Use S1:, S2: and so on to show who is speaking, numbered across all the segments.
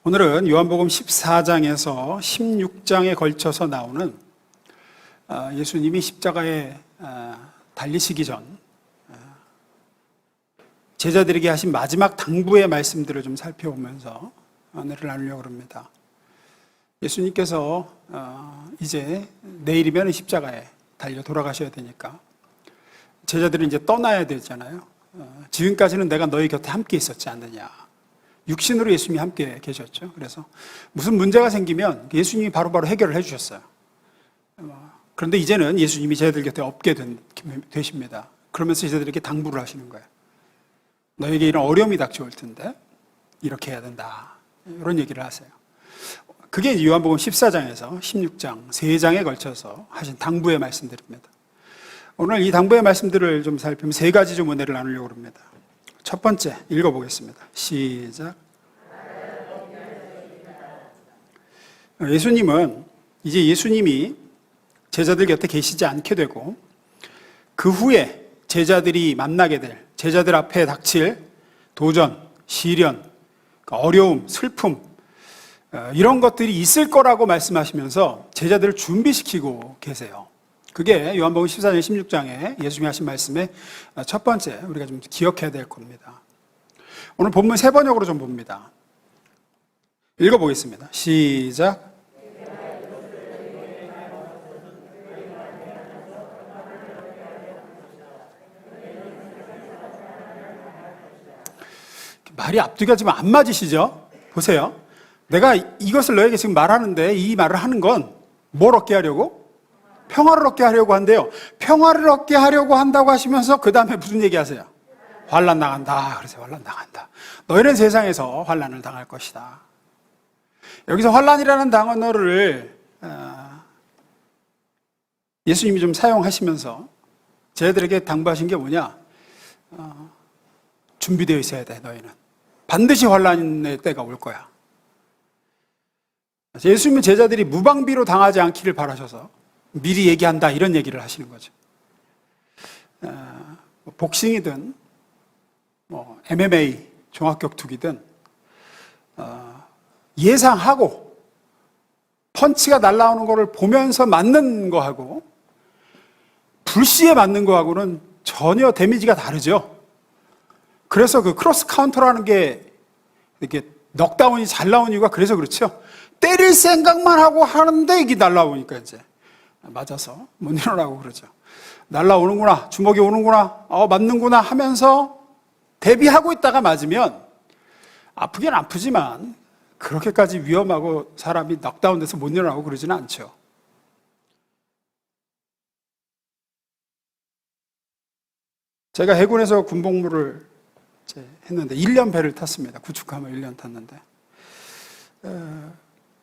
S1: 오늘은 요한복음 14장에서 16장에 걸쳐서 나오는 예수님이 십자가에 달리시기 전 제자들에게 하신 마지막 당부의 말씀들을 좀 살펴보면서 은혜를 나누려고 합니다. 예수님께서 이제 내일이면 십자가에 달려 돌아가셔야 되니까 제자들은 이제 떠나야 되잖아요. 지금까지는 내가 너희 곁에 함께 있었지 않느냐. 육신으로 예수님이 함께 계셨죠. 그래서 무슨 문제가 생기면 예수님이 바로바로 해결을 해주셨어요. 그런데 이제는 예수님이 제자들 곁에 없게 되십니다. 그러면서 제자들에게 당부를 하시는 거예요. 너에게 이런 어려움이 닥쳐올 텐데 이렇게 해야 된다. 이런 얘기를 하세요. 그게 요한복음 14장에서 16장 3장에 걸쳐서 하신 당부의 말씀들입니다. 오늘 이 당부의 말씀들을 좀 살피면 세 가지 좀 은혜를 나누려고 합니다. 첫 번째 읽어보겠습니다. 시작. 예수님은 이제 예수님이 제자들 곁에 계시지 않게 되고 그 후에 제자들이 만나게 될 제자들 앞에 닥칠 도전, 시련, 어려움, 슬픔 이런 것들이 있을 거라고 말씀하시면서 제자들을 준비시키고 계세요. 그게 요한복음 14장 16장에 예수님이 하신 말씀의 첫 번째 우리가 좀 기억해야 될 겁니다. 오늘 본문 세 번역으로 좀 봅니다. 읽어보겠습니다. 시작. 말이 앞뒤가 지금 안 맞으시죠? 보세요. 내가 이것을 너에게 지금 말하는데 이 말을 하는 건 뭘 얻게 하려고? 평화를 얻게 하려고 한대요. 평화를 얻게 하려고 한다고 하시면서 그 다음에 무슨 얘기하세요? 환난 당한다. 그래서 환난 당한다. 너희는 세상에서 환난을 당할 것이다. 여기서 환난이라는 단어를 예수님이 좀 사용하시면서 제자들에게 당부하신 게 뭐냐? 준비되어 있어야 돼. 너희는 반드시 환난의 때가 올 거야. 예수님은 제자들이 무방비로 당하지 않기를 바라셔서 미리 얘기한다 이런 얘기를 하시는 거죠. 복싱이든 MMA 종합격투기든 예상하고 펀치가 날라오는 거를 보면서 맞는 거하고 불시에 맞는 거하고는 전혀 데미지가 다르죠. 그래서 그 크로스 카운터라는 게 이렇게 넉다운이 잘 나온 이유가 그래서 그렇죠. 때릴 생각만 하고 하는데 이게 날라오니까 이제 맞아서 못 일어나고 그러죠. 날라오는구나, 주먹이 오는구나, 맞는구나 하면서 대비하고 있다가 맞으면 아프긴 아프지만 그렇게까지 위험하고 사람이 넉다운돼서 못 일어나고 그러지는 않죠. 제가 해군에서 군복무를 했는데 1년 배를 탔습니다. 구축함을 1년 탔는데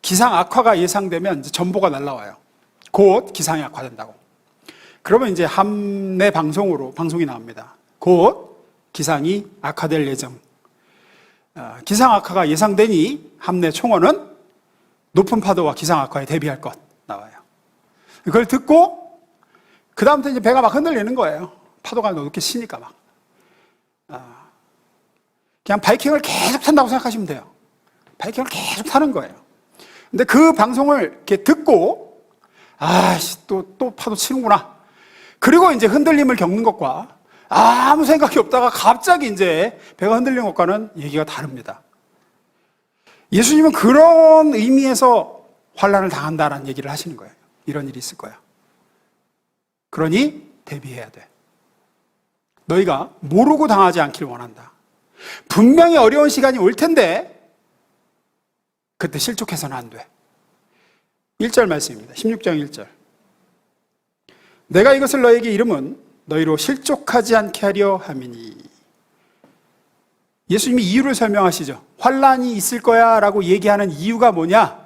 S1: 기상 악화가 예상되면 이제 전보가 날라와요. 곧 기상이 악화된다고. 그러면 이제 함내 방송으로 방송이 나옵니다. 곧 기상이 악화될 예정. 기상 악화가 예상되니 함내 총원은 높은 파도와 기상 악화에 대비할 것 나와요. 그걸 듣고 그 다음부터 이제 배가 막 흔들리는 거예요. 파도가 높게 치니까 막. 그냥 바이킹을 계속 탄다고 생각하시면 돼요. 바이킹을 계속 타는 거예요. 근데 그 방송을 이렇게 듣고 또 파도 치는구나. 그리고 이제 흔들림을 겪는 것과 아무 생각이 없다가 갑자기 이제 배가 흔들리는 것과는 얘기가 다릅니다. 예수님은 그런 의미에서 환난을 당한다라는 얘기를 하시는 거예요. 이런 일이 있을 거야. 그러니 대비해야 돼. 너희가 모르고 당하지 않길 원한다. 분명히 어려운 시간이 올 텐데 그때 실족해서는 안 돼. 1절 말씀입니다. 16장 1절. 내가 이것을 너에게 이름은 너희로 실족하지 않게 하려 함이니. 예수님이 이유를 설명하시죠. 환난이 있을 거야 라고 얘기하는 이유가 뭐냐?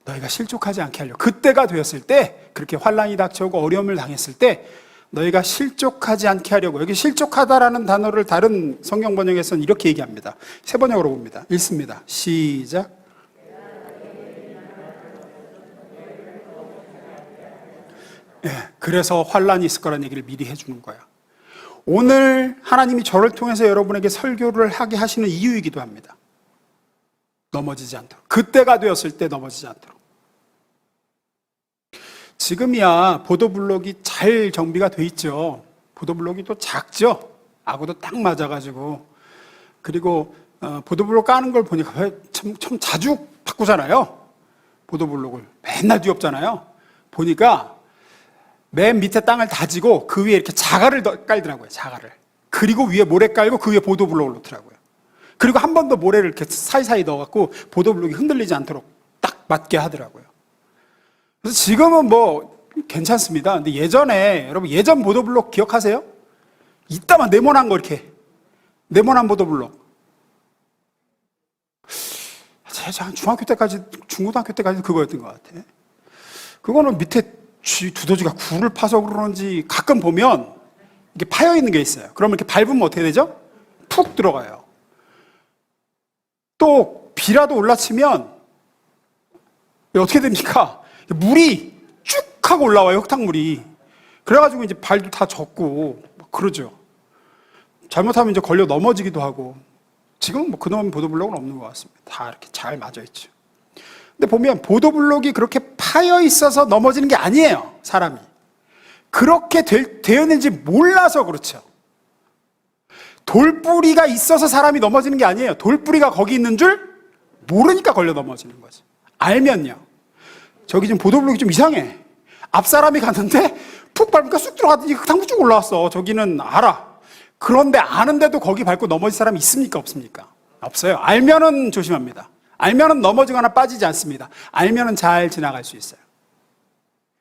S1: 너희가 실족하지 않게 하려. 그때가 되었을 때, 그렇게 환난이 닥쳐오고 어려움을 당했을 때 너희가 실족하지 않게 하려고. 여기 실족하다라는 단어를 다른 성경 번역에서는 이렇게 얘기합니다. 새 번역으로 봅니다. 읽습니다. 시작. 그래서 환난이 있을 거라는 얘기를 미리 해주는 거야. 오늘 하나님이 저를 통해서 여러분에게 설교를 하게 하시는 이유이기도 합니다. 넘어지지 않도록. 그때가 되었을 때 넘어지지 않도록. 지금이야 보도블록이 잘 정비가 돼 있죠. 보도블록이 또 작죠. 아구도 딱 맞아가지고. 그리고 보도블록 까는 걸 보니까 참 자주 바꾸잖아요. 보도블록을 맨날 뒤엎잖아요. 보니까 맨 밑에 땅을 다지고 그 위에 이렇게 자갈을 깔더라고요. 자갈을. 그리고 위에 모래 깔고 그 위에 보도블록을 놓더라고요. 그리고 한 번 더 모래를 이렇게 사이사이 넣어갖고 보도블록이 흔들리지 않도록 딱 맞게 하더라고요. 그래서 지금은 뭐 괜찮습니다. 근데 예전에 여러분 예전 보도블록 기억하세요? 이따만 네모난 거 이렇게 네모난 보도블록. 제가 중학교 때까지 중고등학교 때까지 그거였던 것 같아. 그거는 밑에 두더지가 굴을 파서 그러는지 가끔 보면 이게 파여 있는 게 있어요. 그러면 이렇게 밟으면 어떻게 되죠? 푹 들어가요. 또 비라도 올라치면 어떻게 됩니까? 물이 쭉 하고 올라와요. 흙탕물이. 그래가지고 이제 발도 다 젖고 그러죠. 잘못하면 이제 걸려 넘어지기도 하고. 지금은 뭐 그놈 보도블록은 없는 것 같습니다. 다 이렇게 잘 맞아 있죠. 근데 보면 보도블록이 그렇게 파여 있어서 넘어지는 게 아니에요. 사람이. 그렇게 되었는지 몰라서 그렇죠. 돌뿌리가 있어서 사람이 넘어지는 게 아니에요. 돌뿌리가 거기 있는 줄 모르니까 걸려 넘어지는 거죠. 알면요. 저기 지금 보도블록이 좀 이상해. 앞 사람이 갔는데 푹 밟으니까 쑥 들어가더니 흙탕물 쭉 올라왔어. 저기는 알아. 그런데 아는데도 거기 밟고 넘어질 사람이 있습니까? 없습니까? 없어요. 알면은 조심합니다. 알면은 넘어지거나 빠지지 않습니다. 알면은 잘 지나갈 수 있어요.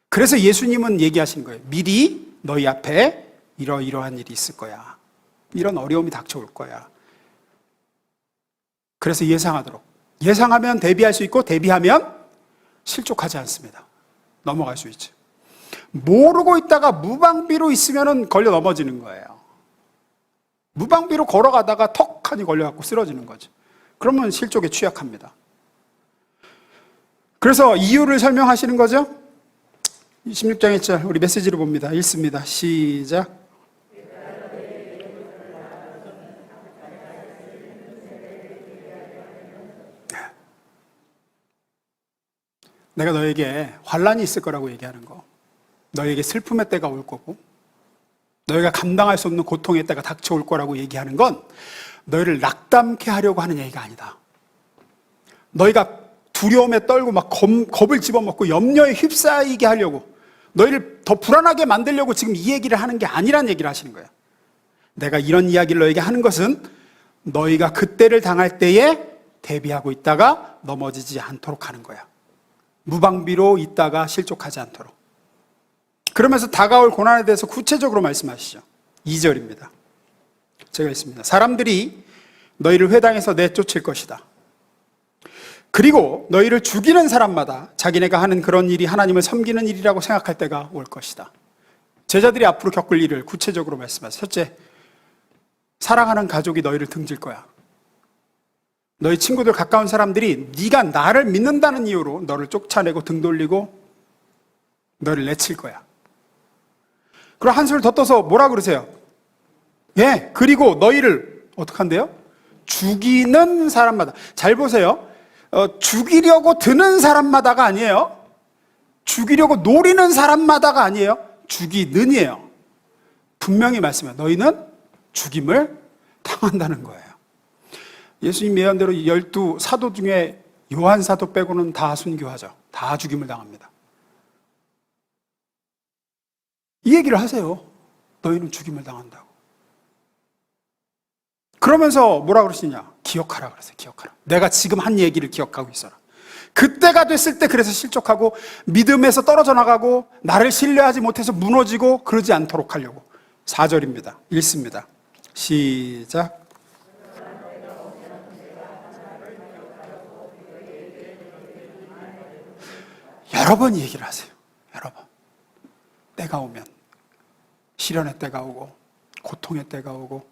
S1: 그래서 예수님은 얘기하신 거예요. 미리 너희 앞에 이러이러한 일이 있을 거야. 이런 어려움이 닥쳐올 거야. 그래서 예상하도록. 예상하면 대비할 수 있고 대비하면 실족하지 않습니다. 넘어갈 수 있죠. 모르고 있다가 무방비로 있으면 걸려 넘어지는 거예요. 무방비로 걸어가다가 턱 하니 걸려갖고 쓰러지는 거죠. 그러면 실족에 취약합니다. 그래서 이유를 설명하시는 거죠. 16장 1절 우리 메시지를 봅니다. 읽습니다. 시작. 내가 너에게 환난이 있을 거라고 얘기하는 거, 너에게 슬픔의 때가 올 거고 너희가 감당할 수 없는 고통의 때가 닥쳐올 거라고 얘기하는 건 너희를 낙담케 하려고 하는 얘기가 아니다. 너희가 두려움에 떨고 막 겁을 집어먹고 염려에 휩싸이게 하려고, 너희를 더 불안하게 만들려고 지금 이 얘기를 하는 게 아니란 얘기를 하시는 거예요. 내가 이런 이야기를 너에게 하는 것은 너희가 그때를 당할 때에 대비하고 있다가 넘어지지 않도록 하는 거야. 무방비로 있다가 실족하지 않도록. 그러면서 다가올 고난에 대해서 구체적으로 말씀하시죠. 2절입니다. 제가 읽습니다. 사람들이 너희를 회당에서 내쫓을 것이다. 그리고 너희를 죽이는 사람마다 자기네가 하는 그런 일이 하나님을 섬기는 일이라고 생각할 때가 올 것이다. 제자들이 앞으로 겪을 일을 구체적으로 말씀하세요. 첫째, 사랑하는 가족이 너희를 등질 거야. 너희 친구들 가까운 사람들이 네가 나를 믿는다는 이유로 너를 쫓아내고 등 돌리고 너를 내칠 거야. 그럼 한술 더 떠서 뭐라 그러세요? 예, 그리고 너희를 어떻게 한대요? 죽이는 사람마다. 잘 보세요. 죽이려고 드는 사람마다가 아니에요. 죽이려고 노리는 사람마다가 아니에요. 죽이는이에요. 분명히 말씀해요. 너희는 죽임을 당한다는 거예요. 예수님 예언대로 12 사도 중에 요한 사도 빼고는 다 순교하죠. 다 죽임을 당합니다. 이 얘기를 하세요. 너희는 죽임을 당한다고. 그러면서 뭐라 그러시냐? 기억하라 그러세요. 기억하라. 내가 지금 한 얘기를 기억하고 있어라. 그때가 됐을 때 그래서 실족하고 믿음에서 떨어져 나가고 나를 신뢰하지 못해서 무너지고 그러지 않도록 하려고. 4절입니다. 읽습니다. 시작. 여러 번 얘기를 하세요. 여러 번. 때가 오면, 시련의 때가 오고 고통의 때가 오고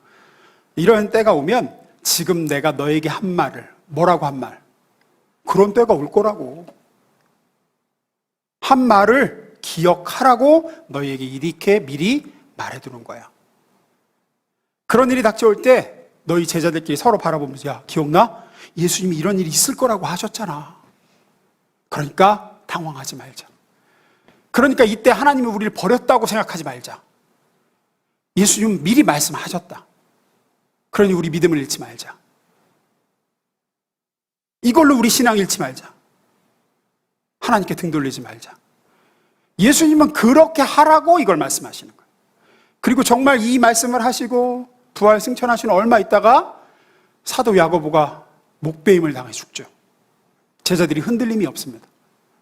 S1: 이런 때가 오면 지금 내가 너에게 한 말을, 뭐라고 한 말, 그런 때가 올 거라고 한 말을 기억하라고 너희에게 이렇게 미리 말해두는 거야. 그런 일이 닥쳐올 때 너희 제자들끼리 서로 바라보면서 야, 기억나? 예수님이 이런 일이 있을 거라고 하셨잖아. 그러니까 당황하지 말자. 그러니까 이때 하나님이 우리를 버렸다고 생각하지 말자. 예수님은 미리 말씀하셨다. 그러니 우리 믿음을 잃지 말자. 이걸로 우리 신앙 잃지 말자. 하나님께 등 돌리지 말자. 예수님은 그렇게 하라고 이걸 말씀하시는 거예요. 그리고 정말 이 말씀을 하시고 부활 승천하시는 얼마 있다가 사도 야고보가 목베임을 당해 죽죠. 제자들이 흔들림이 없습니다.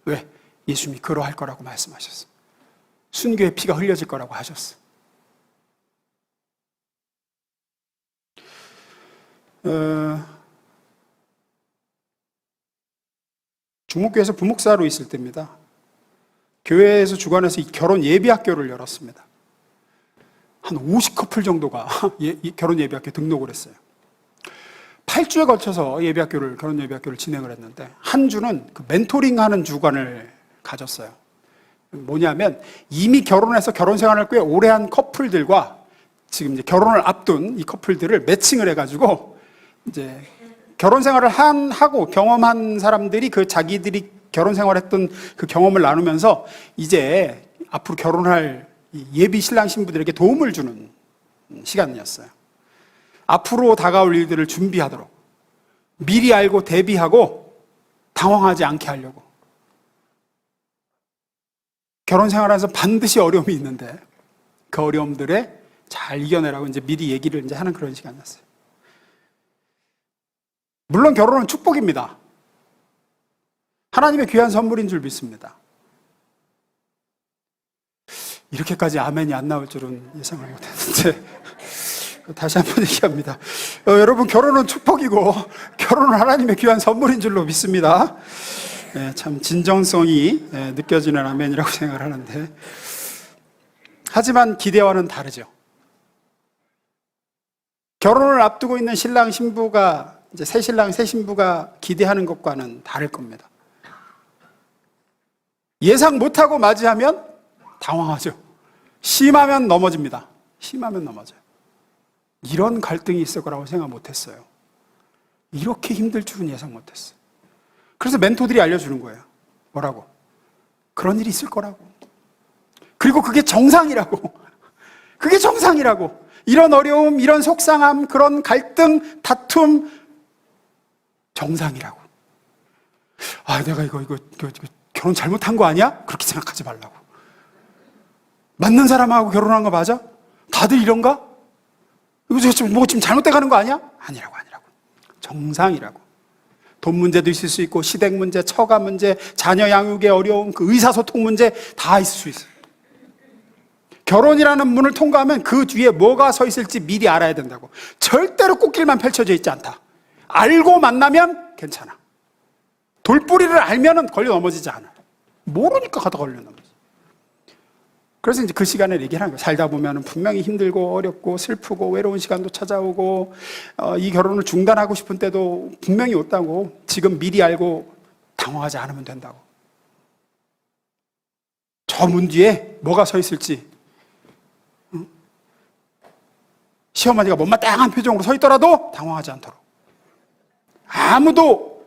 S1: 왜? 예수님이 그러할 거라고 말씀하셨어. 순교의 피가 흘려질 거라고 하셨어. 중목교에서 부목사로 있을 때입니다. 교회에서 주관해서 결혼 예비학교를 열었습니다. 한 50커플 정도가 결혼 예비학교에 등록을 했어요. 8주에 걸쳐서 결혼 예비학교를 진행을 했는데, 한 주는 그 멘토링하는 주관을 가졌어요. 뭐냐면 이미 결혼해서 결혼 생활을 꽤 오래 한 커플들과 지금 이제 결혼을 앞둔 이 커플들을 매칭을 해가지고 이제 결혼 생활을 하고 경험한 사람들이 그 자기들이 결혼 생활했던 그 경험을 나누면서 이제 앞으로 결혼할 예비 신랑 신부들에게 도움을 주는 시간이었어요. 앞으로 다가올 일들을 준비하도록 미리 알고 대비하고 당황하지 않게 하려고. 결혼 생활에서 반드시 어려움이 있는데 그 어려움들에 잘 이겨내라고 이제 미리 얘기를 이제 하는 그런 시간이었어요. 물론 결혼은 축복입니다. 하나님의 귀한 선물인 줄 믿습니다. 이렇게까지 아멘이 안 나올 줄은 예상을 못했는데 다시 한번 얘기합니다. 여러분, 결혼은 축복이고 결혼은 하나님의 귀한 선물인 줄로 믿습니다. 참 진정성이 느껴지는 아멘이라고 생각을 하는데, 하지만 기대와는 다르죠. 결혼을 앞두고 있는 신랑 신부가 이제 새 신랑 새 신부가 기대하는 것과는 다를 겁니다. 예상 못하고 맞이하면 당황하죠. 심하면 넘어집니다. 심하면 넘어져요. 이런 갈등이 있을 거라고 생각 못했어요. 이렇게 힘들 줄은 예상 못했어요. 그래서 멘토들이 알려주는 거예요. 뭐라고? 그런 일이 있을 거라고. 그리고 그게 정상이라고. 그게 정상이라고. 이런 어려움, 이런 속상함, 그런 갈등, 다툼, 정상이라고. 아, 내가 이거 결혼 잘못한 거 아니야? 그렇게 생각하지 말라고. 맞는 사람하고 결혼한 거 맞아? 다들 이런가? 이거 지금 잘못돼 가는 거 아니야? 아니라고. 정상이라고. 돈 문제도 있을 수 있고, 시댁 문제, 처가 문제, 자녀 양육의 어려움, 그 의사소통 문제 다 있을 수 있어요. 결혼이라는 문을 통과하면 그 뒤에 뭐가 서 있을지 미리 알아야 된다고. 절대로 꽃길만 펼쳐져 있지 않다. 알고 만나면 괜찮아. 돌뿌리를 알면은 걸려 넘어지지 않아. 모르니까 가다 걸려 넘어지. 그래서 이제 그 시간에 얘기를 하는 거예요. 살다 보면은 분명히 힘들고 어렵고 슬프고 외로운 시간도 찾아오고, 이 결혼을 중단하고 싶은 때도 분명히 왔다고. 지금 미리 알고 당황하지 않으면 된다고. 저 문 뒤에 뭐가 서 있을지, 시어머니가 못마땅한 표정으로 서 있더라도 당황하지 않도록. 아무도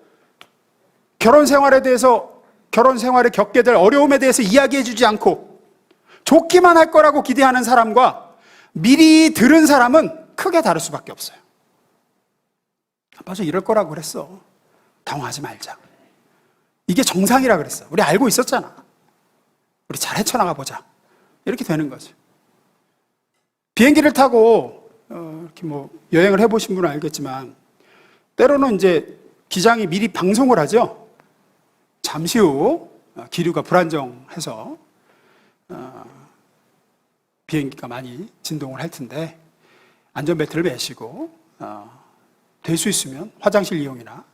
S1: 결혼 생활에 대해서, 결혼 생활에 겪게 될 어려움에 대해서 이야기해 주지 않고 좋기만 할 거라고 기대하는 사람과 미리 들은 사람은 크게 다를 수밖에 없어요. 맞아, 이럴 거라고 그랬어. 당황하지 말자. 이게 정상이라 그랬어. 우리 알고 있었잖아. 우리 잘 헤쳐나가 보자. 이렇게 되는 거죠. 비행기를 타고 이렇게 여행을 해보신 분은 알겠지만, 때로는 이제 기장이 미리 방송을 하죠. 잠시 후 기류가 불안정해서 비행기가 많이 진동을 할 텐데 안전벨트를 매시고 될 수 있으면 화장실 이용이나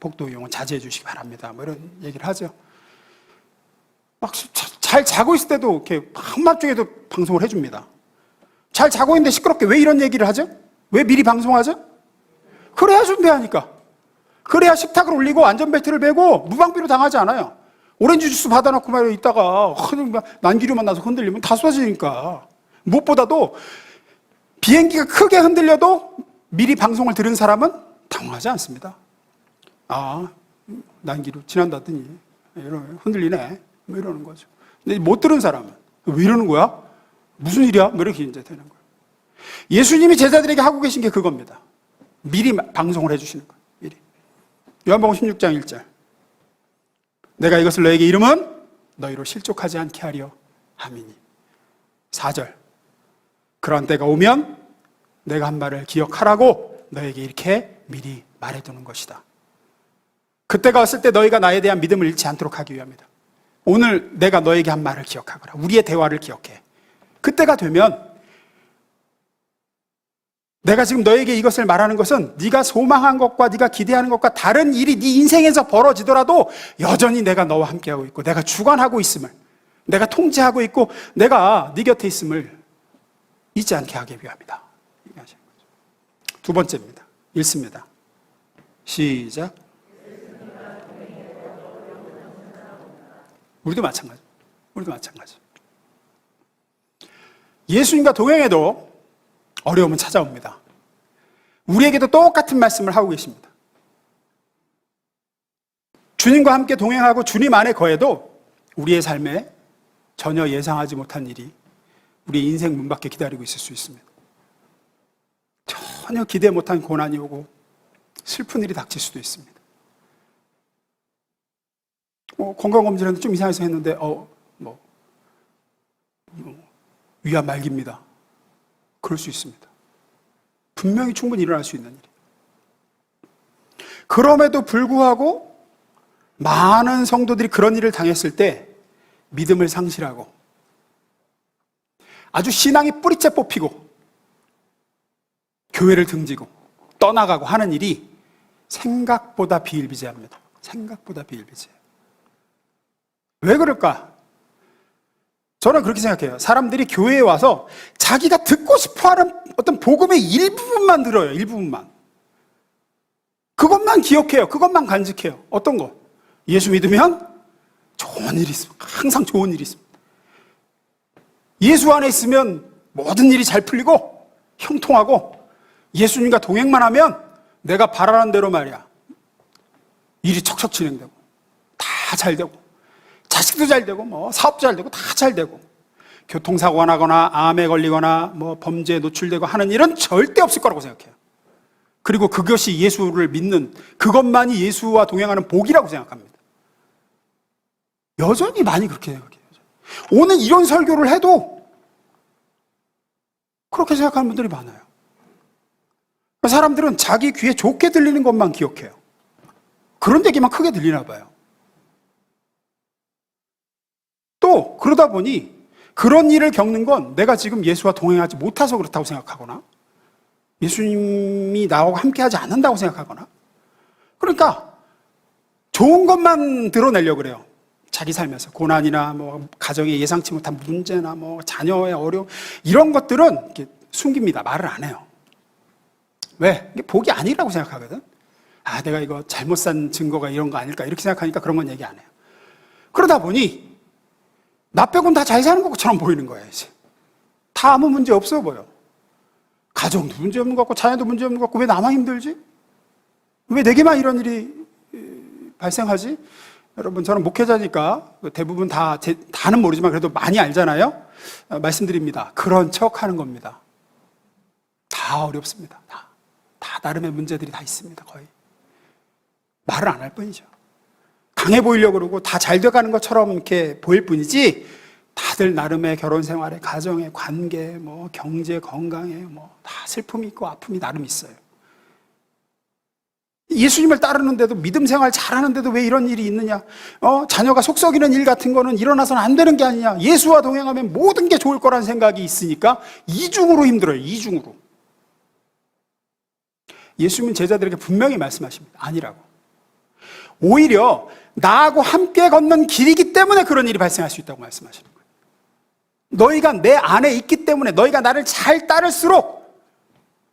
S1: 복도 이용은 자제해 주시기 바랍니다. 뭐 이런 얘기를 하죠. 막 잘 자고 있을 때도 이렇게 한밤중에도 방송을 해줍니다. 잘 자고 있는데 시끄럽게 왜 이런 얘기를 하죠? 왜 미리 방송하죠? 그래야 준비하니까. 그래야 식탁을 올리고 안전벨트를 매고 무방비로 당하지 않아요. 오렌지 주스 받아놓고 막 있다가 난기류만 나서 흔들리면 다 쏟아지니까. 무엇보다도 비행기가 크게 흔들려도 미리 방송을 들은 사람은 당황하지 않습니다. 난기로 지난다더니 흔들리네. 뭐 이러는 거죠. 근데 못 들은 사람은 왜 이러는 거야? 무슨 일이야? 뭐 이렇게 이제 되는 거예요. 예수님이 제자들에게 하고 계신 게 그겁니다. 미리 방송을 해주시는 거예요. 미리. 요한복음 16장 1절. 내가 이것을 너에게 이름은 너희로 실족하지 않게 하려 함이니. 4절. 그런 때가 오면 내가 한 말을 기억하라고 너에게 이렇게 미리 말해두는 것이다. 그때가 왔을 때 너희가 나에 대한 믿음을 잃지 않도록 하기 위함이다. 오늘 내가 너에게 한 말을 기억하거라. 우리의 대화를 기억해. 그때가 되면 내가 지금 너에게 이것을 말하는 것은 네가 소망한 것과 네가 기대하는 것과 다른 일이 네 인생에서 벌어지더라도 여전히 내가 너와 함께하고 있고 내가 주관하고 있음을, 내가 통제하고 있고 내가 네 곁에 있음을 잊지 않게 하기 위함이다. 두 번째입니다. 읽습니다. 시작. 우리도 마찬가지. 예수님과 동행해도 어려움은 찾아옵니다. 우리에게도 똑같은 말씀을 하고 계십니다. 주님과 함께 동행하고 주님 안에 거해도 우리의 삶에 전혀 예상하지 못한 일이 우리 인생 문 밖에 기다리고 있을 수 있습니다. 전혀 기대 못한 고난이 오고 슬픈 일이 닥칠 수도 있습니다. 건강검진을 좀 이상해서 했는데 위암 말기입니다. 그럴 수 있습니다. 분명히 충분히 일어날 수 있는 일이. 그럼에도 불구하고 많은 성도들이 그런 일을 당했을 때 믿음을 상실하고 아주 신앙이 뿌리째 뽑히고 교회를 등지고 떠나가고 하는 일이 생각보다 비일비재합니다. 생각보다 비일비재해요. 왜 그럴까? 저는 그렇게 생각해요. 사람들이 교회에 와서 자기가 듣고 싶어하는 어떤 복음의 일부분만 들어요. 일부분만. 그것만 기억해요. 그것만 간직해요. 어떤 거? 예수 믿으면 좋은 일이 있습니다. 항상 좋은 일이 있습니다. 예수 안에 있으면 모든 일이 잘 풀리고 형통하고 예수님과 동행만 하면 내가 바라는 대로 말이야. 일이 척척 진행되고 다 잘 되고 자식도 잘 되고 사업도 잘 되고 다 잘 되고 교통사고가 나거나 암에 걸리거나 범죄에 노출되고 하는 일은 절대 없을 거라고 생각해요. 그리고 그것이 예수를 믿는 그것만이 예수와 동행하는 복이라고 생각합니다. 여전히 많이 그렇게 생각해요. 오늘 이런 설교를 해도 그렇게 생각하는 분들이 많아요. 사람들은 자기 귀에 좋게 들리는 것만 기억해요. 그런 얘기만 크게 들리나 봐요. 또 그러다 보니 그런 일을 겪는 건 내가 지금 예수와 동행하지 못해서 그렇다고 생각하거나 예수님이 나하고 함께하지 않는다고 생각하거나 그러니까 좋은 것만 드러내려고 그래요. 자기 삶에서 고난이나 가정에 예상치 못한 문제나 자녀의 어려움 이런 것들은 이렇게 숨깁니다. 말을 안 해요. 왜? 이게 복이 아니라고 생각하거든. 내가 이거 잘못 산 증거가 이런 거 아닐까 이렇게 생각하니까 그런 건 얘기 안 해요. 그러다 보니 나 빼고는 다 잘 사는 것처럼 보이는 거예요. 이제 다 아무 문제 없어 보여. 가정도 문제 없는 것 같고 자녀도 문제 없는 것 같고 왜 나만 힘들지? 왜 내게만 이런 일이 발생하지? 여러분 저는 목회자니까 대부분 다는 모르지만 그래도 많이 알잖아요. 말씀드립니다. 그런 척 하는 겁니다. 다 어렵습니다. 다 나름의 문제들이 다 있습니다. 거의 말을 안 할 뿐이죠. 강해 보이려고 그러고 다 잘 돼가는 것처럼 이렇게 보일 뿐이지 다들 나름의 결혼 생활에 가정에 관계 경제 건강에 다 슬픔이 있고 아픔이 나름 있어요. 예수님을 따르는데도 믿음 생활 잘하는데도 왜 이런 일이 있느냐? 자녀가 속 썩이는 일 같은 거는 일어나서는 안 되는 게 아니냐? 예수와 동행하면 모든 게 좋을 거란 생각이 있으니까 이중으로 힘들어요. 이중으로. 예수님은 제자들에게 분명히 말씀하십니다. 아니라고. 오히려 나하고 함께 걷는 길이기 때문에 그런 일이 발생할 수 있다고 말씀하시는 거예요. 너희가 내 안에 있기 때문에 너희가 나를 잘 따를수록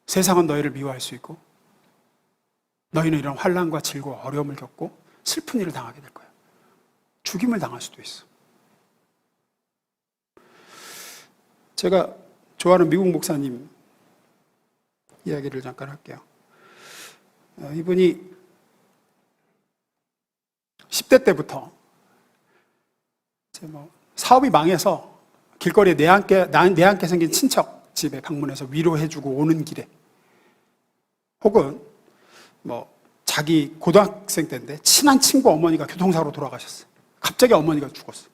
S1: 세상은 너희를 미워할 수 있고 너희는 이런 환난과 질과 어려움을 겪고 슬픈 일을 당하게 될 거야. 죽임을 당할 수도 있어. 제가 좋아하는 미국 목사님 이야기를 잠깐 할게요. 이분이 10대 때부터 이제 사업이 망해서 길거리에 내앉게 생긴 친척 집에 방문해서 위로해주고 오는 길에, 혹은 자기 고등학생 때인데 친한 친구 어머니가 교통사고로 돌아가셨어요. 갑자기 어머니가 죽었어요.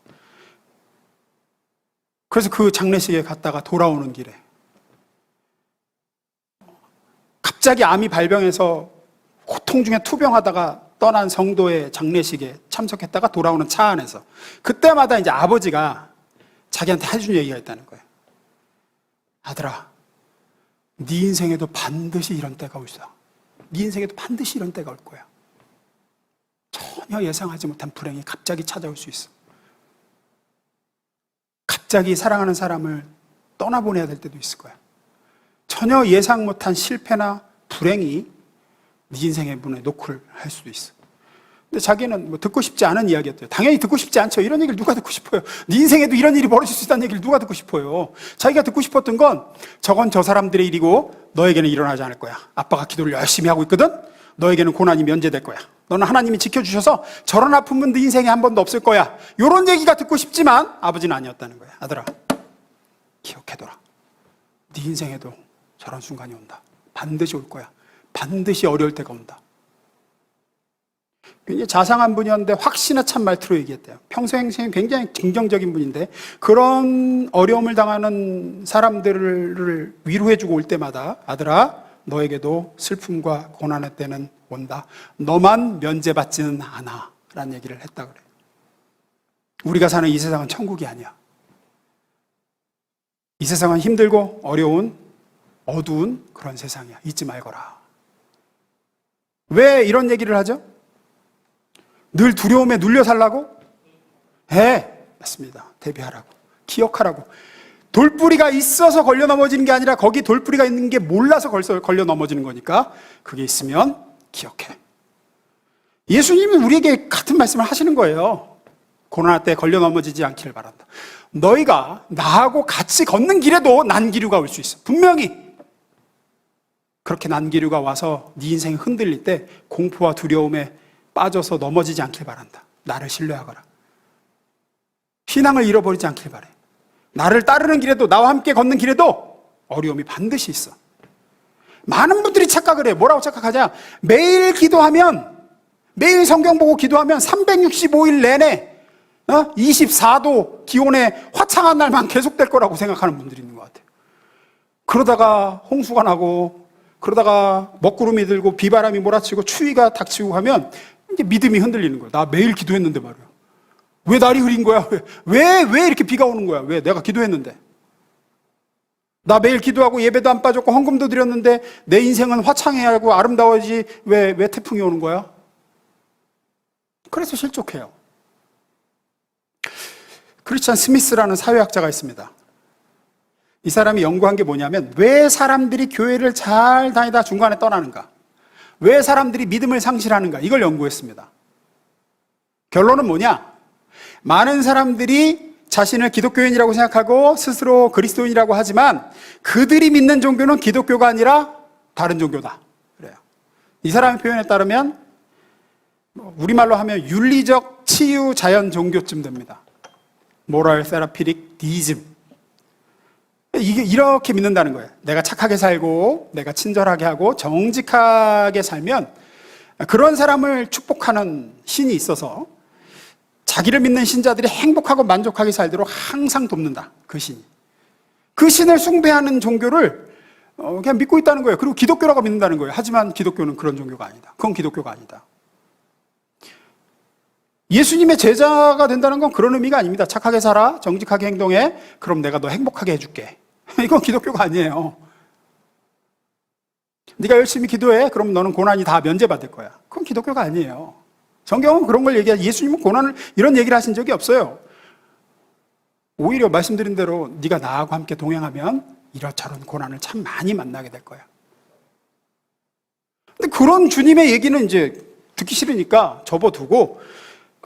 S1: 그래서 그 장례식에 갔다가 돌아오는 길에 갑자기 암이 발병해서 고통 중에 투병하다가 떠난 성도의 장례식에 참석했다가 돌아오는 차 안에서, 그때마다 이제 아버지가 자기한테 해준 얘기가 있다는 거예요. 아들아, 네 인생에도 반드시 이런 때가 올 거야. 네 인생에도 반드시 이런 때가 올 거야. 전혀 예상하지 못한 불행이 갑자기 찾아올 수 있어. 갑자기 사랑하는 사람을 떠나보내야 될 때도 있을 거야. 전혀 예상 못한 실패나 불행이 네 인생의 문에 노크를 할 수도 있어. 근데 자기는 듣고 싶지 않은 이야기였대요. 당연히 듣고 싶지 않죠. 이런 얘기를 누가 듣고 싶어요? 네 인생에도 이런 일이 벌어질 수 있다는 얘기를 누가 듣고 싶어요? 자기가 듣고 싶었던 건, 저건 저 사람들의 일이고 너에게는 일어나지 않을 거야. 아빠가 기도를 열심히 하고 있거든? 너에게는 고난이 면제될 거야. 너는 하나님이 지켜주셔서 저런 아픔은 네 인생에 한 번도 없을 거야. 이런 얘기가 듣고 싶지만 아버지는 아니었다는 거야. 아들아, 기억해둬라. 네 인생에도 저런 순간이 온다. 반드시 올 거야. 반드시 어려울 때가 온다. 굉장히 자상한 분이었는데 확신에 찬 말투로 얘기했대요. 평생 굉장히 긍정적인 분인데, 그런 어려움을 당하는 사람들을 위로해주고 올 때마다, 아들아, 너에게도 슬픔과 고난의 때는 온다. 너만 면제받지는 않아. 라는 얘기를 했다 그래요. 우리가 사는 이 세상은 천국이 아니야. 이 세상은 힘들고 어려운, 어두운 그런 세상이야. 잊지 말거라. 왜 이런 얘기를 하죠? 늘 두려움에 눌려 살라고? 맞습니다. 대비하라고. 기억하라고. 돌뿌리가 있어서 걸려 넘어지는 게 아니라, 거기 돌뿌리가 있는 게 몰라서 걸려 넘어지는 거니까 그게 있으면 기억해. 예수님은 우리에게 같은 말씀을 하시는 거예요. 고난할 때 걸려 넘어지지 않기를 바란다. 너희가 나하고 같이 걷는 길에도 난기류가 올 수 있어. 분명히. 그렇게 난기류가 와서 네 인생이 흔들릴 때 공포와 두려움에 빠져서 넘어지지 않길 바란다. 나를 신뢰하거라. 신앙을 잃어버리지 않길 바래. 나를 따르는 길에도, 나와 함께 걷는 길에도 어려움이 반드시 있어. 많은 분들이 착각을 해요. 뭐라고 착각하냐? 매일 기도하면, 매일 성경 보고 기도하면 365일 내내 24도 기온에 화창한 날만 계속될 거라고 생각하는 분들이 있는 것 같아요. 그러다가 홍수가 나고, 그러다가 먹구름이 들고 비바람이 몰아치고 추위가 닥치고 하면 이제 믿음이 흔들리는 거예요. 나 매일 기도했는데 말이야. 왜 날이 흐린 거야? 왜 이렇게 비가 오는 거야? 왜? 내가 기도했는데. 나 매일 기도하고 예배도 안 빠졌고 헌금도 드렸는데 내 인생은 화창해야 하고 아름다워야지 왜 태풍이 오는 거야? 그래서 실족해요. 크리스찬 스미스라는 사회학자가 있습니다. 이 사람이 연구한 게 뭐냐면, 왜 사람들이 교회를 잘 다니다 중간에 떠나는가? 왜 사람들이 믿음을 상실하는가? 이걸 연구했습니다. 결론은 뭐냐? 많은 사람들이 자신을 기독교인이라고 생각하고 스스로 그리스도인이라고 하지만 그들이 믿는 종교는 기독교가 아니라 다른 종교다. 그래요. 이 사람의 표현에 따르면 우리말로 하면 윤리적 치유 자연 종교쯤 됩니다. 모럴 세라피릭 디즘. 이게 이렇게 믿는다는 거예요. 내가 착하게 살고 내가 친절하게 하고 정직하게 살면 그런 사람을 축복하는 신이 있어서 자기를 믿는 신자들이 행복하고 만족하게 살도록 항상 돕는다. 그 신이. 그 신을 숭배하는 종교를 그냥 믿고 있다는 거예요. 그리고 기독교라고 믿는다는 거예요. 하지만 기독교는 그런 종교가 아니다. 그건 기독교가 아니다. 예수님의 제자가 된다는 건 그런 의미가 아닙니다. 착하게 살아, 정직하게 행동해, 그럼 내가 너 행복하게 해줄게. 이건 기독교가 아니에요. 네가 열심히 기도해, 그럼 너는 고난이 다 면제받을 거야. 그건 기독교가 아니에요. 성경은 그런 걸 얘기하지, 예수님은 고난을 이런 얘기를 하신 적이 없어요. 오히려 말씀드린 대로 네가 나하고 함께 동행하면 이런저런 고난을 참 많이 만나게 될 거야. 근데 그런 주님의 얘기는 이제 듣기 싫으니까 접어두고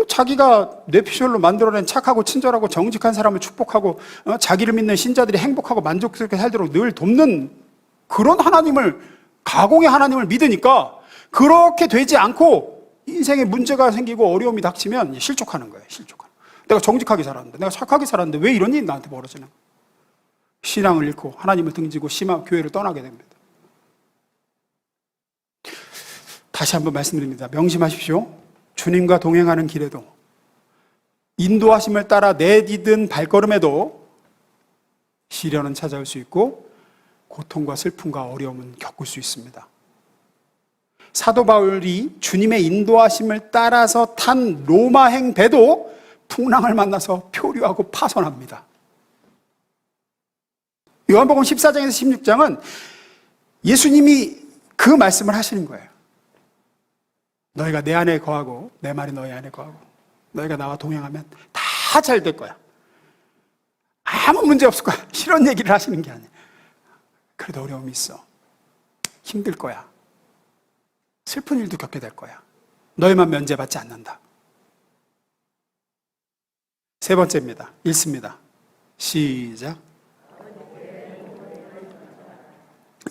S1: 자기가 뇌피셜로 만들어낸 착하고 친절하고 정직한 사람을 축복하고 자기를 믿는 신자들이 행복하고 만족스럽게 살도록 늘 돕는 그런 하나님을, 가공의 하나님을 믿으니까 그렇게 되지 않고 인생에 문제가 생기고 어려움이 닥치면 실족하는 거예요. 실족하는. 내가 정직하게 살았는데, 내가 착하게 살았는데 왜 이런 일이 나한테 벌어지는 거예요? 신앙을 잃고 하나님을 등지고 교회를 떠나게 됩니다. 다시 한번 말씀드립니다. 명심하십시오. 주님과 동행하는 길에도, 인도하심을 따라 내디딘 발걸음에도 시련은 찾아올 수 있고 고통과 슬픔과 어려움은 겪을 수 있습니다. 사도 바울이 주님의 인도하심을 따라서 탄 로마행 배도 풍랑을 만나서 표류하고 파손합니다. 요한복음 14장에서 16장은 예수님이 그 말씀을 하시는 거예요. 너희가 내 안에 거하고 내 말이 너희 안에 거하고 너희가 나와 동행하면 다 잘 될 거야. 아무 문제 없을 거야. 이런 얘기를 하시는 게 아니에요. 그래도 어려움이 있어. 힘들 거야. 슬픈 일도 겪게 될 거야. 너희만 면제받지 않는다. 세 번째입니다. 읽습니다. 시작.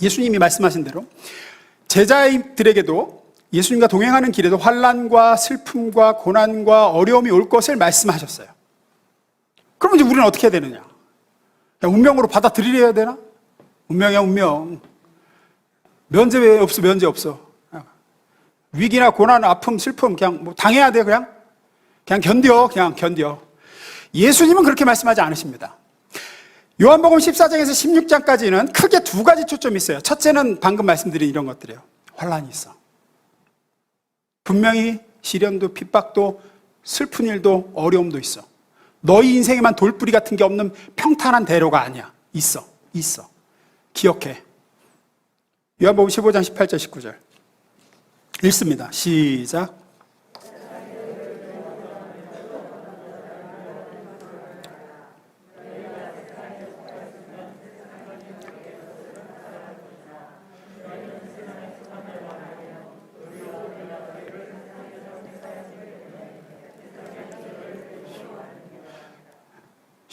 S1: 예수님이 말씀하신 대로 제자들에게도 예수님과 동행하는 길에도 환난과 슬픔과 고난과 어려움이 올 것을 말씀하셨어요. 그럼 이제 우리는 어떻게 해야 되느냐? 그냥 운명으로 받아들이려야 되나? 운명이야, 운명. 면제 없어, 면제 없어. 위기나 고난, 아픔, 슬픔 그냥 뭐 당해야 돼, 그냥 견뎌, 그냥 견뎌. 예수님은 그렇게 말씀하지 않으십니다. 요한복음 14장에서 16장까지는 크게 두 가지 초점이 있어요. 첫째는 방금 말씀드린 이런 것들이에요. 환난이 있어. 분명히 시련도 핍박도 슬픈 일도 어려움도 있어. 너희 인생에만 돌뿌리 같은 게 없는 평탄한 대로가 아니야. 있어. 기억해. 요한복음 15장 18절 19절 읽습니다. 시작.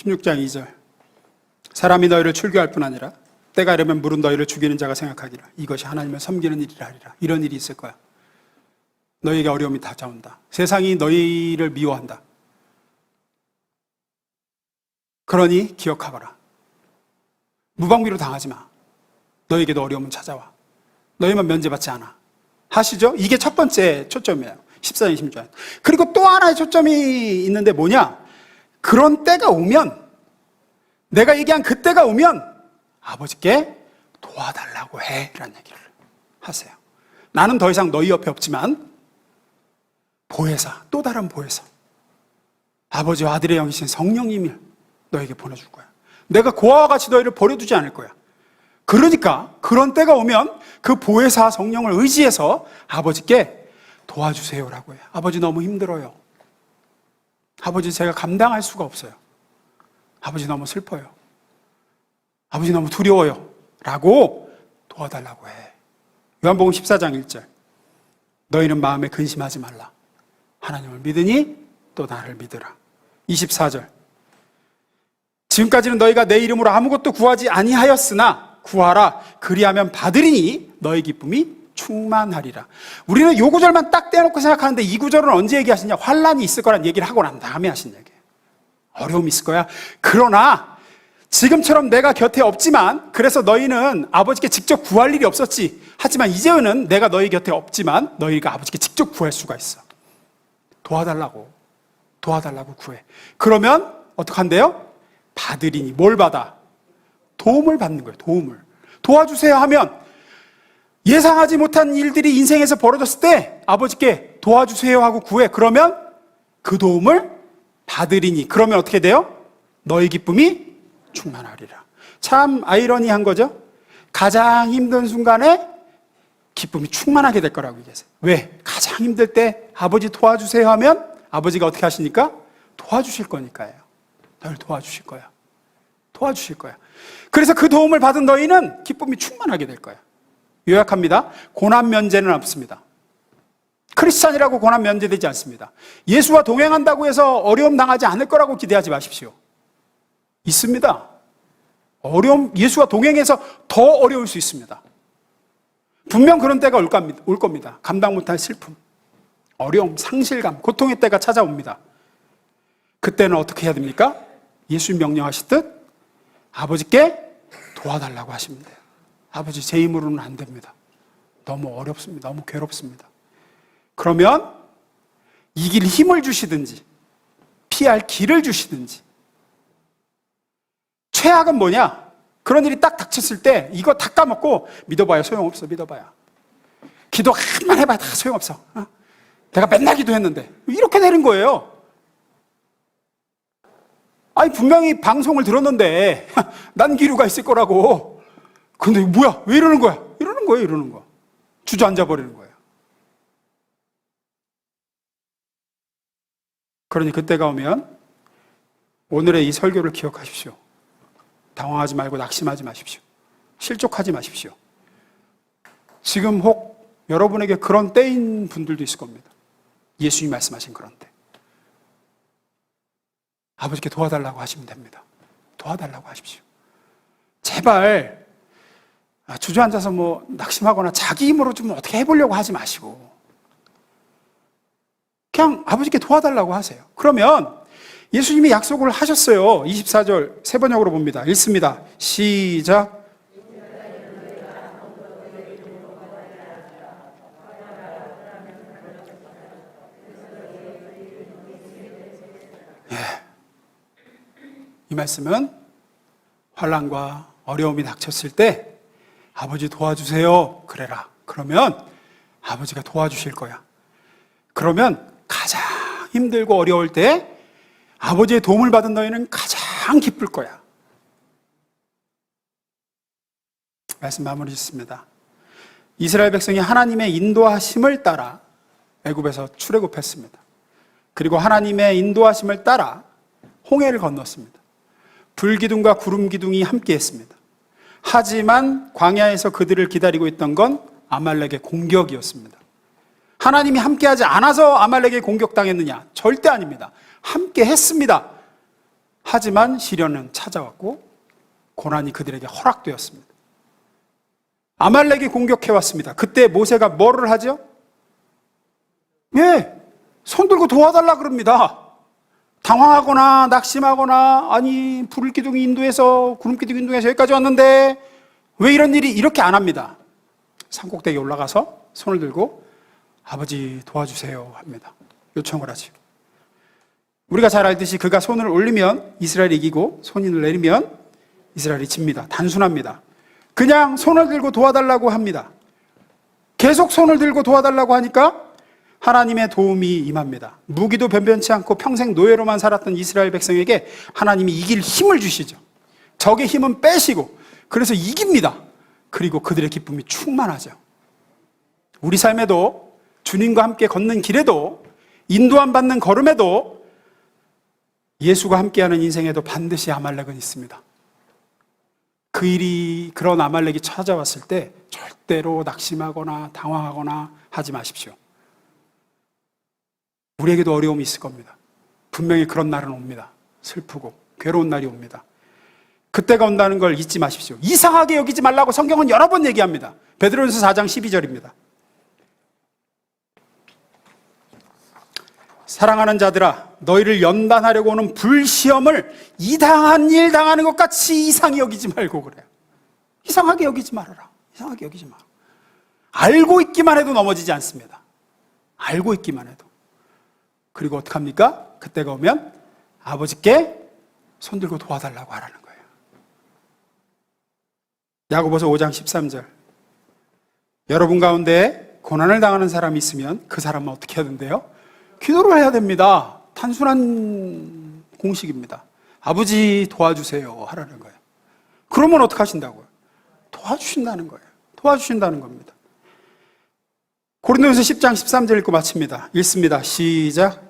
S1: 16장 2절 사람이 너희를 출교할 뿐 아니라 때가 이르면 물은 너희를 죽이는 자가 생각하기를 이것이 하나님을 섬기는 일이라 하리라. 이런 일이 있을 거야. 너희에게 어려움이 찾아온다. 세상이 너희를 미워한다. 그러니 기억하거라. 무방비로 당하지 마. 너희에게도 어려움은 찾아와. 너희만 면제받지 않아. 하시죠? 이게 첫 번째 초점이에요. 14장 16절. 그리고 또 하나의 초점이 있는데 뭐냐? 그런 때가 오면, 내가 얘기한 그 때가 오면 아버지께 도와달라고 해 라는 얘기를 하세요. 나는 더 이상 너희 옆에 없지만 보혜사, 또 다른 보혜사, 아버지와 아들의 영이신 성령님을 너에게 보내줄 거야. 내가 고아와 같이 너희를 버려두지 않을 거야. 그러니까 그런 때가 오면 그 보혜사 성령을 의지해서 아버지께 도와주세요라고 해요. 아버지 너무 힘들어요. 아버지 제가 감당할 수가 없어요. 아버지 너무 슬퍼요. 아버지 너무 두려워요. 라고 도와달라고 해. 요한복음 14장 1절 너희는 마음에 근심하지 말라. 하나님을 믿으니 또 나를 믿으라. 24절 지금까지는 너희가 내 이름으로 아무것도 구하지 아니하였으나 구하라. 그리하면 받으리니 너희 기쁨이 충만하리라. 우리는 요 구절만 딱 떼놓고 생각하는데 이 구절은 언제 얘기하시냐? 환난이 있을 거란 얘기를 하고 난 다음에 하신 얘기예요. 어려움이 있을 거야. 그러나 지금처럼 내가 곁에 없지만, 그래서 너희는 아버지께 직접 구할 일이 없었지. 하지만 이제는 내가 너희 곁에 없지만 너희가 아버지께 직접 구할 수가 있어. 도와달라고 구해. 그러면 어떡한대요? 받으리니. 뭘 받아? 도움을 받는 거예요. 도움을. 도와주세요 하면 예상하지 못한 일들이 인생에서 벌어졌을 때 아버지께 도와주세요 하고 구해. 그러면 그 도움을 받으리니. 그러면 어떻게 돼요? 너희 기쁨이 충만하리라. 참 아이러니한 거죠? 가장 힘든 순간에 기쁨이 충만하게 될 거라고 얘기했어요. 왜? 가장 힘들 때 아버지 도와주세요 하면 아버지가 어떻게 하시니까? 도와주실 거니까요. 너를 도와주실 거야. 도와주실 거야. 그래서 그 도움을 받은 너희는 기쁨이 충만하게 될 거야. 요약합니다. 고난 면제는 없습니다. 크리스찬이라고 고난 면제되지 않습니다. 예수와 동행한다고 해서 어려움 당하지 않을 거라고 기대하지 마십시오. 있습니다. 어려움, 예수와 동행해서 더 어려울 수 있습니다. 분명 그런 때가 올 겁니다. 감당 못할 슬픔, 어려움, 상실감, 고통의 때가 찾아옵니다. 그때는 어떻게 해야 됩니까? 예수님 명령하시듯 아버지께 도와달라고 하시면 돼요. 아버지, 제 힘으로는 안 됩니다. 너무 어렵습니다. 너무 괴롭습니다. 그러면 이길 힘을 주시든지 피할 길을 주시든지. 최악은 뭐냐? 그런 일이 딱 닥쳤을 때 이거 다 까먹고 믿어봐야 소용없어. 믿어봐야. 기도 한번 해봐야 다 소용없어. 내가 맨날 기도했는데 이렇게 되는 거예요. 아니 분명히 방송을 들었는데 난 기류가 있을 거라고. 근데 뭐야? 왜 이러는 거야? 이러는 거예요. 이러는 거. 주저앉아 버리는 거예요. 그러니 그때가 오면 오늘의 이 설교를 기억하십시오. 당황하지 말고 낙심하지 마십시오. 실족하지 마십시오. 지금 혹 여러분에게 그런 때인 분들도 있을 겁니다. 예수님이 말씀하신 그런 때. 아버지께 도와달라고 하시면 됩니다. 도와달라고 하십시오. 제발 주저앉아서 뭐 낙심하거나 자기 힘으로 좀 어떻게 해보려고 하지 마시고 그냥 아버지께 도와달라고 하세요. 그러면 예수님이 약속을 하셨어요. 24절 세 번역으로 봅니다. 읽습니다. 시작. 이 말씀은 환난과 어려움이 닥쳤을 때 아버지 도와주세요 그래라. 그러면 아버지가 도와주실 거야. 그러면 가장 힘들고 어려울 때 아버지의 도움을 받은 너희는 가장 기쁠 거야. 말씀 마무리 짓습니다. 이스라엘 백성이 하나님의 인도하심을 따라 애굽에서 출애굽했습니다. 그리고 하나님의 인도하심을 따라 홍해를 건넜습니다. 불기둥과 구름기둥이 함께했습니다. 하지만 광야에서 그들을 기다리고 있던 건 아말렉의 공격이었습니다. 하나님이 함께하지 않아서 아말렉에 공격당했느냐? 절대 아닙니다. 함께했습니다. 하지만 시련은 찾아왔고 고난이 그들에게 허락되었습니다. 아말렉이 공격해왔습니다. 그때 모세가 뭐를 하죠? 손 들고 도와달라 그럽니다. 당황하거나 낙심하거나 아니 불기둥이 인도해서 구름기둥이 인도해서 여기까지 왔는데 왜 이런 일이 이렇게 안 합니다. 산꼭대기에 올라가서 손을 들고 아버지 도와주세요 합니다. 요청을 하죠. 우리가 잘 알듯이 그가 손을 올리면 이스라엘이 이기고 손을 내리면 이스라엘이 집니다. 단순합니다. 그냥 손을 들고 도와달라고 합니다. 계속 손을 들고 도와달라고 하니까 하나님의 도움이 임합니다. 무기도 변변치 않고 평생 노예로만 살았던 이스라엘 백성에게 하나님이 이길 힘을 주시죠. 적의 힘은 빼시고 그래서 이깁니다. 그리고 그들의 기쁨이 충만하죠. 우리 삶에도 주님과 함께 걷는 길에도 인도함 받는 걸음에도 예수가 함께하는 인생에도 반드시 아말렉은 있습니다. 그런 아말렉이 찾아왔을 때 절대로 낙심하거나 당황하거나 하지 마십시오. 우리에게도 어려움이 있을 겁니다. 분명히 그런 날은 옵니다. 슬프고 괴로운 날이 옵니다. 그때가 온다는 걸 잊지 마십시오. 이상하게 여기지 말라고 성경은 여러 번 얘기합니다. 베드로전서 4장 12절입니다. 사랑하는 자들아, 너희를 연단하려고 오는 불시험을 이상한 일 당하는 것 같이 이상히 여기지 말고 그래요. 이상하게 여기지 말아라. 이상하게 여기지 마. 알고 있기만 해도 넘어지지 않습니다. 알고 있기만 해도. 그리고 어떡합니까? 그때가 오면 아버지께 손 들고 도와달라고 하라는 거예요. 야고보서 5장 13절. 여러분 가운데 고난을 당하는 사람이 있으면 그 사람은 어떻게 해야 된대요? 기도를 해야 됩니다. 단순한 공식입니다. 아버지 도와주세요 하라는 거예요. 그러면 어떻게 하신다고요? 도와주신다는 거예요. 도와주신다는 겁니다. 고린도전서 10장 13절 읽고 마칩니다. 읽습니다. 시작.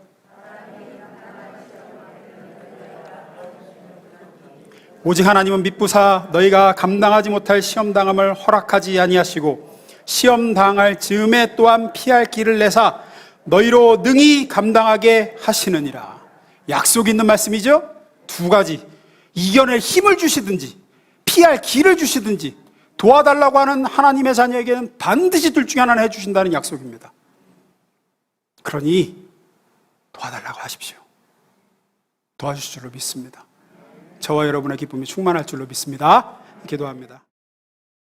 S1: 오직 하나님은 미쁘사 너희가 감당하지 못할 시험당함을 허락하지 아니하시고 시험당할 즈음에 또한 피할 길을 내사 너희로 능히 감당하게 하시느니라. 약속 있는 말씀이죠? 두 가지. 이겨낼 힘을 주시든지 피할 길을 주시든지 도와달라고 하는 하나님의 자녀에게는 반드시 둘 중에 하나는 해주신다는 약속입니다. 그러니 도와달라고 하십시오. 도와주실 줄로 믿습니다. 저와 여러분의 기쁨이 충만할 줄로 믿습니다. 기도합니다.